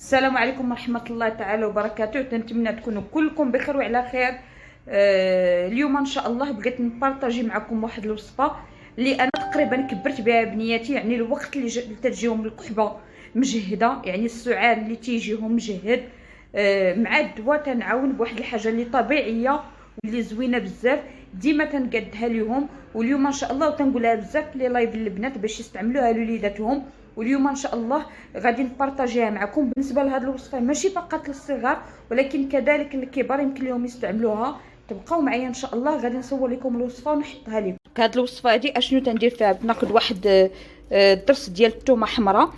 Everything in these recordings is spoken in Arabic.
السلام عليكم ورحمة الله تعالى وبركاته. نتمنى تكونوا كلكم بخير وعلى خير. اليوم ان شاء الله بغيت نبارطاجي معكم واحد الوصفه اللي انا تقريبا كبرت بها بنياتي. يعني الوقت اللي تجيهم الكحبه مجهده، يعني السعال اللي تيجيهم مجهد، مع الدواء تنعاون بواحد الحاجه اللي طبيعيه واللي زوينه بزاف، ديما تنقدها لهم. واليوم ان شاء الله وتنقولها بزاف في لي لايف البنات باش يستعملوها لوليداتهم. واليوم ان شاء الله غادي نبارطاجيها معكم. بالنسبه لهذه الوصفه ماشي فقط للصغار ولكن كذلك الكبار يمكن لهم يستعملوها. تبقاو معايا ان شاء الله، غادي نصور لكم الوصفه ونحطها لكم. هذه الوصفه هذه اشنو تندير فيها؟ ناخذ واحد درس ديال الثومه حمراء،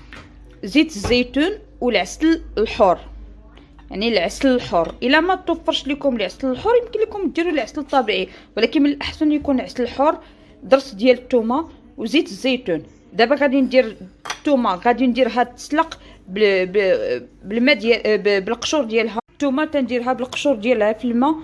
زيت الزيتون والعسل الحر. يعني العسل الحر الا ما توفرش لكم العسل الحر يمكن لكم ديروا العسل الطبيعي، ولكن من الاحسن يكون العسل الحر. درس ديال الثومه وزيت الزيتون. دابا غادي ندير الثومه، غادي نديرها تسلق بالماء ديال بالقشور ديالها. الثومه تنديرها بالقشور ديالها في الماء،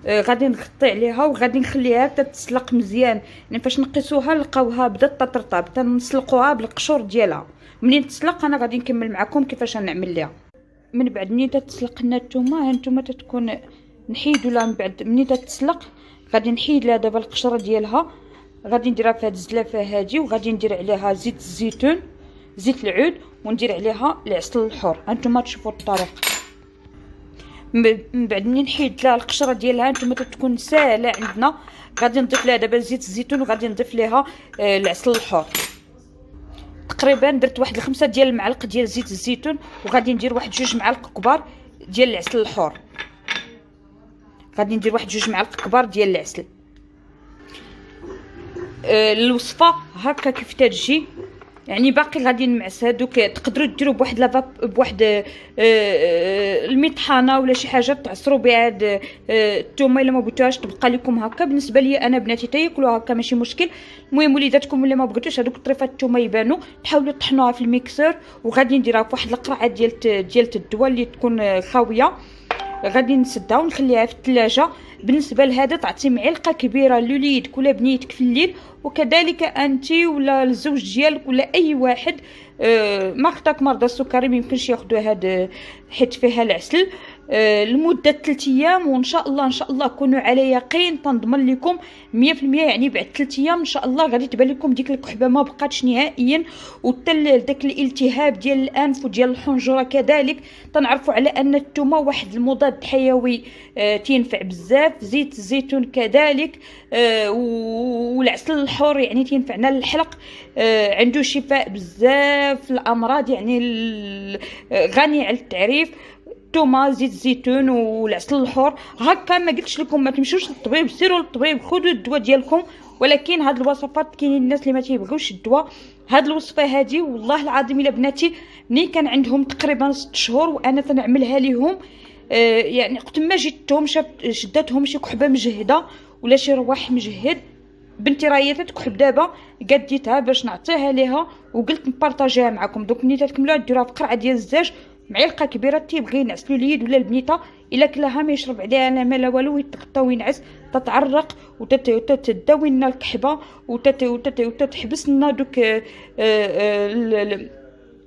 غادي نغطي عليها وغادي نخليها حتى تسلق مزيان. يعني فاش نقيسوها نلقاوها بدات تطرطب، تنسلقوها بالقشور ديالها. منين تسلق انا غادي نكمل معكم كيفاش نعمل ليها. من بعد منين تتسلق لنا الثومه، ها نتوما تتكون نحيدوا لها. من بعد منين تتسلق غادي نحيد لها دابا القشره ديالها، غادي نديرها في هاد الزلافه هادي، وغادي ندير عليها زيت الزيتون، زيت العود، وندير عليها العسل الحر. هانتوما تشوفوا الطريقه. من بعد منين نحيد لها القشره ديالها هانتوما تتكون ساهله عندنا، غادي نضيف لها دابا زيت الزيتون وغادي نضيف ليها العسل الحر. تقريبا درت واحد 5 ديال المعالق ديال زيت الزيتون، وغادي ندير واحد 2 معالق كبار ديال العسل الحر. غادي ندير واحد 2 معالق كبار ديال العسل. الوصفه هكا كيف تجي، يعني باقي غادي نمعس. هادوك تقدروا ديروا بواحد بواحد المطحنه ولا شي حاجه تعصروا بها هاد الثومه. الا ما بغيتوهاش تبقى لكم هكا. بالنسبه لي انا بناتي تاكلوها هكا ماشي مشكل. المهم وليداتكم اللي ما بغيتوش هادوك طريفات الثومه يبانوا، تحاولوا تطحنوها في الميكسور. وغادي نديرها في واحد القرعه ديال الدواء اللي تكون خاويه. غادي نسدها ونخليها في الثلاجه. بالنسبه لهذا تعطي معلقه كبيره لوليدك ولا بنيتك في الليل، وكذلك انت ولا الزوج ديالك ولا اي واحد. مرضاك مرضى السكري ما يمكنش ياخذوا هذا حيت فيها العسل. لمده 3 ايام، وان شاء الله كونوا على يقين تنضمن لكم 100%. يعني بعد 3 ايام ان شاء الله غادي تبان لكم ديك الكحبه ما بقاتش نهائيا، وحتى داك الالتهاب ديال الانف وديال الحنجره كذلك. تنعرفوا على ان الثومه واحد المضاد حيوي تينفع بزاف. زيت الزيتون كذلك، والعسل الحر يعني تينفعنا للحلق. عنده شفاء بزاف في الامراض، يعني غني على التعريف. الثومه، زيت الزيتون والعسل الحر. هكا ما قلتش لكم ما تمشوش للطبيب، سيروا للطبيب خذوا الدواء ديالكم. ولكن هاد الوصفات كاينين الناس اللي ما تيبغيوش الدواء. هاد الوصفه هادي والله العظيم الا بناتي ملي كان عندهم تقريبا 6 شهور وانا تنعملها لهم. يعني وقت ما جيتهم شداتهم شي كحبه مجهده ولا شي رواح مجهد، بنتي راهي تكحب دابا قديتها باش نعطيها ليها وقلت نبارطاجيها معكم. دوك ملي تكملوها ديروها في قرعه ديال الزاج، معلقه كبيره تيبغي ينعس الوليد ولا البنيته. الا كلاها ما يشرب عليها لا ما لا والو، يتغطى وينعس، تتعرق وتتداوي لنا الكحبه وتتحبس لنا دوك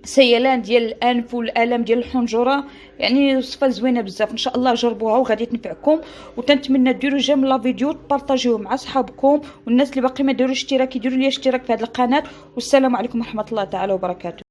سيلان ديال الانف والالم ديال الحنجره. يعني وصفه زوينه بزاف، ان شاء الله جربوها وغادي تنفعكم. وتنتمنى ديروا جيم لا فيديو، تبارطاجيوه مع صحابكم، والناس اللي باقي ما داروش اشتراك يديروا لي اشتراك في هذه القناه. والسلام عليكم ورحمه الله تعالى وبركاته.